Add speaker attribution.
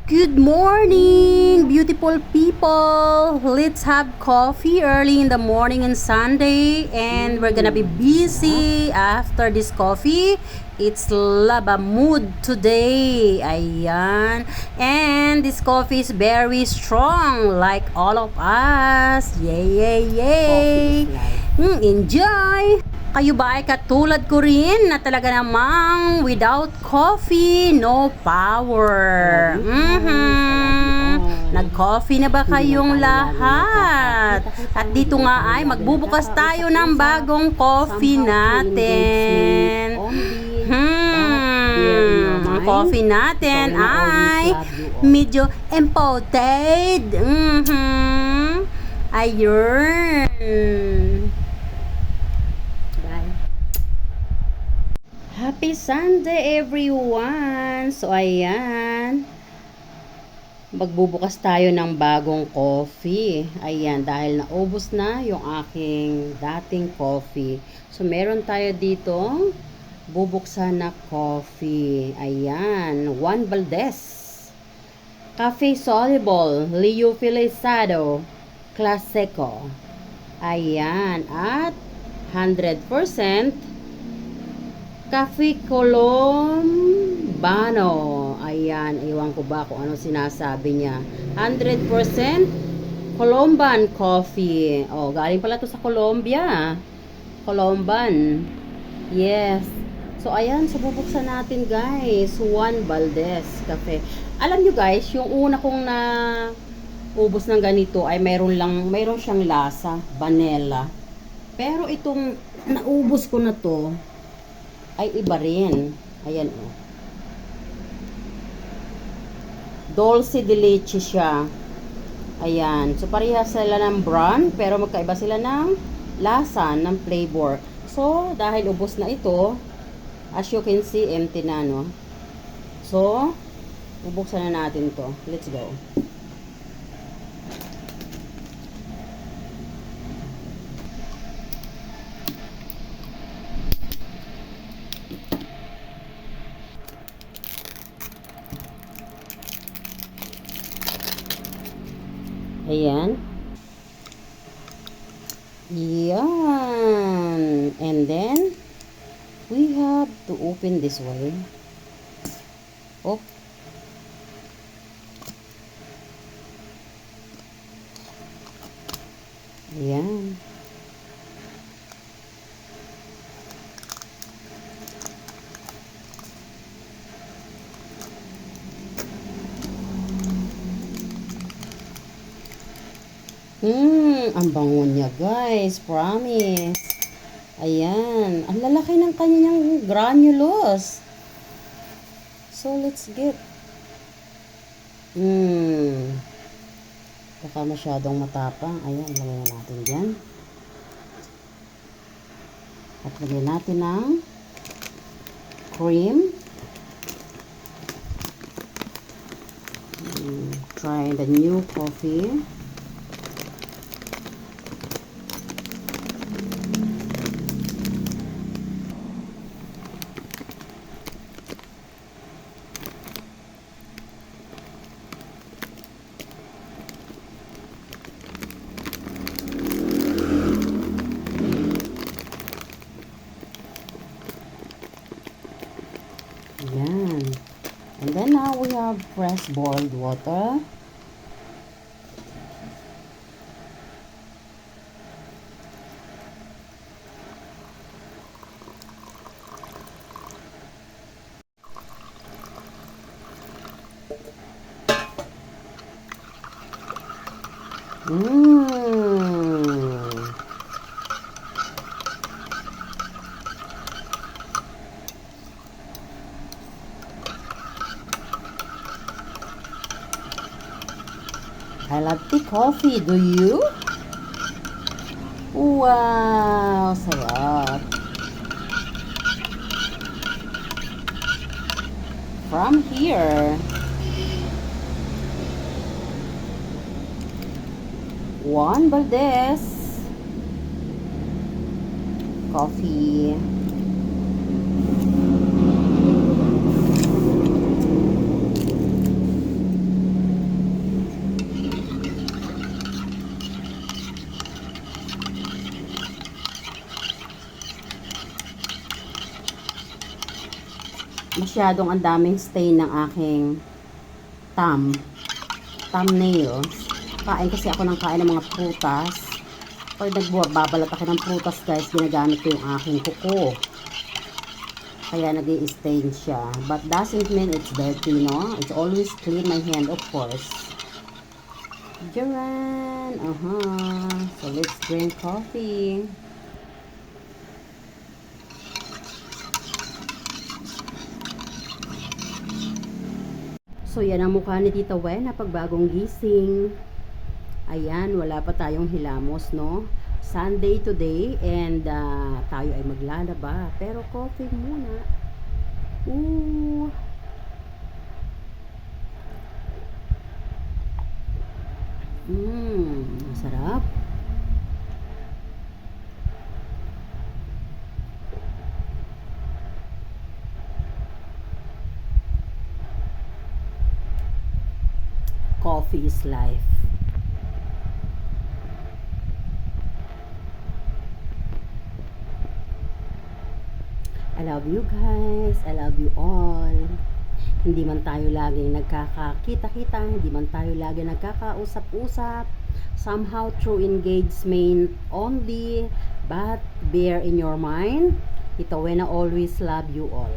Speaker 1: Good morning, beautiful people. Let's have coffee early in the morning on Sunday, and we're gonna be busy after this coffee. It's laba mood today. Ayan. And this coffee is very strong, like all of us. Yay, yay, yay. Enjoy! Kayo ba ay katulad ko rin na talaga namang without coffee, no power? Nag-coffee na ba kayong lahat? At dito nga ay magbubukas tayo ng bagong coffee natin. Ang coffee natin ay medyo imported. Ayun. Happy Sunday everyone! So ayan, magbubukas tayo ng bagong coffee. Ayan, dahil naubos na yung aking dating coffee. So meron tayo dito bubuksan na coffee. Ayan, Juan Valdez Cafe Soluble Liofilizado Claseco. Ayan, at 100% Cafe Colombano. Ayan, iwan ko ba kung ano sinasabi niya. 100% Colomban coffee. Oh, galing pala to sa Colombia. Colomban. Yes. So, ayan, so bubuksan natin guys. Juan Valdez Cafe. Alam nyo guys, yung una kong na ubos ng ganito ay mayroon siyang lasa, vanilla. Pero itong naubos ko na to, ay iba rin. Ayan o. Dulce de leche siya. Ayan. So, parehas sila ng brand, pero magkaiba sila ng lasa, ng flavor. So, dahil ubos na ito, as you can see, empty na, no? So, bubuksan na natin to. Let's go. Ayan. Yan. And then, we have to open this way. Oh. Ayan. Ang bango niya guys, promise. Ayan, ang lalaki ng kanyang granules. So, let's get. Baka masyadong matapang. Ayan, lagyan natin dyan. At lagyan natin ng cream. Try the new coffee. Ayan. And then now we have fresh boiled water. I love tea coffee. Do you? Wow, sarap. From here, Juan Valdez coffee. masyadong ang daming stain ng aking thumbnails. Kain kasi ako ng kain ng mga prutas. Pag nagbabalat ako ng prutas guys, ginagamit ko yung aking kuko. Kaya nag-i-stain siya. But doesn't mean it's dirty, no? It's always clean my hand, of course. Joanne! So let's drink coffee. So yan ang mukha ni Tita Wena pag bagong gising. Ayan, wala pa tayong hilamos, no? Sunday today and tayo ay maglalaba. Pero coffee muna. Ooh. Sarap. Coffee is life. I love you guys. I love you all. Hindi man tayo laging nagkakakita-kita, hindi man tayo laging nagkakausap-usap. Somehow through engagement only, but bear in your mind, Tita Wena always love you all.